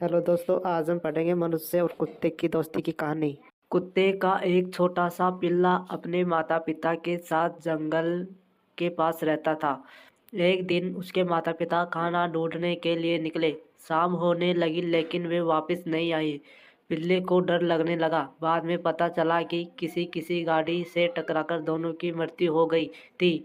Hello दोस्तों, आज हम पढ़ेंगे मनुष्य और कुत्ते की दोस्ती की कहानी। कुत्ते का एक छोटा सा पिल्ला अपने माता पिता के साथ जंगल के पास रहता था। एक दिन उसके माता पिता खाना ढूंढने के लिए निकले। शाम होने लगी लेकिन वे वापस नहीं आई। पिल्ले को डर लगने लगा। बाद में पता चला कि किसी गाड़ी से टकराकर दोनों की मृत्यु हो गई थी।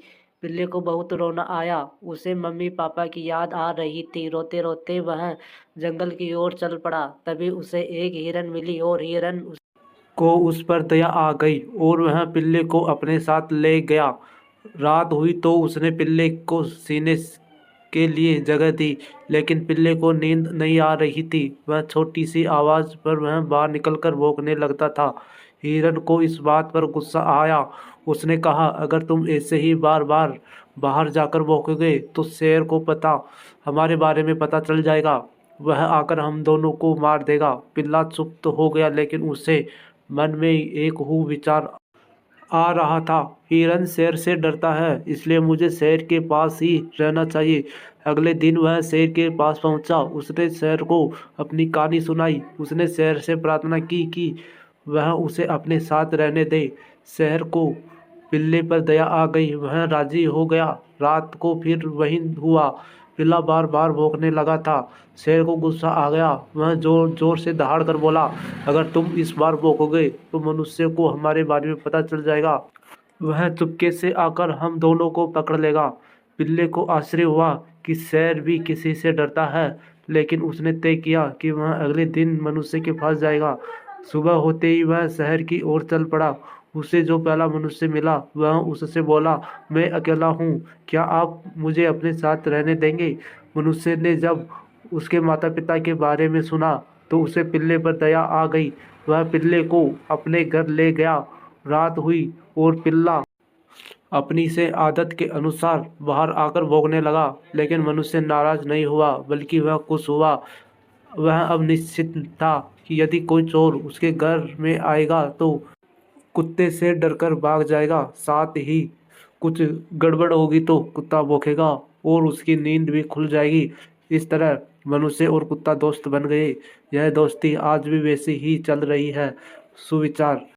पिल्ले को बहुत रोना आया। उसे मम्मी पापा की याद आ रही थी। रोते रोते वह जंगल की ओर चल पड़ा। तभी उसे एक हिरन मिली और हिरन को उस पर दया आ गई और वह पिल्ले को अपने साथ ले गया। रात हुई तो उसने पिल्ले को सीने के लिए जगह दी, लेकिन पिल्ले को नींद नहीं आ रही थी। वह छोटी सी आवाज़ पर वह बाहर निकलकर भौंकने लगता था। हिरन को इस बात पर गुस्सा आया। उसने कहा, अगर तुम ऐसे ही बार बार बाहर जाकर भौंकोगे तो शेर को हमारे बारे में पता चल जाएगा। वह आकर हम दोनों को मार देगा। पिल्ला चुप तो हो गया, लेकिन उसे मन में एक हु विचार आ रहा था। हिरन शेर से डरता है, इसलिए मुझे शेर के पास ही रहना चाहिए। अगले दिन वह शेर के पास पहुंचा। उसने शेर को अपनी कहानी सुनाई। उसने शेर से प्रार्थना की कि वह उसे अपने साथ रहने दे। शेर को पिल्ले पर दया आ गई। वह राजी हो गया। रात को फिर वही हुआ। पिल्ला बार बार भौंकने लगा था। शेर को गुस्सा आ गया। वह जोर जोर से दहाड़ कर बोला, अगर तुम इस बार भौंकोगे तो मनुष्य को हमारे बारे में पता चल जाएगा। वह चुपके से आकर हम दोनों को पकड़ लेगा। पिल्ले को आश्चर्य हुआ कि शेर भी किसी से डरता है, लेकिन उसने तय किया कि वह अगले दिन मनुष्य के पास जाएगा। सुबह होते ही वह शहर की ओर चल पड़ा। उसे जो पहला मनुष्य मिला वह उससे बोला, मैं अकेला हूँ, क्या आप मुझे अपने साथ रहने देंगे? मनुष्य ने जब उसके माता पिता के बारे में सुना तो उसे पिल्ले पर दया आ गई। वह पिल्ले को अपने घर ले गया। रात हुई और पिल्ला अपनी से आदत के अनुसार बाहर आकर भौंकने लगा, लेकिन मनुष्य नाराज नहीं हुआ, बल्कि वह खुश हुआ। वह अब निश्चित था कि यदि कोई चोर उसके घर में आएगा तो कुत्ते से डरकर भाग जाएगा। साथ ही कुछ गड़बड़ होगी तो कुत्ता भौंकेगा और उसकी नींद भी खुल जाएगी। इस तरह मनुष्य और कुत्ता दोस्त बन गए। यह दोस्ती आज भी वैसी ही चल रही है। सुविचार।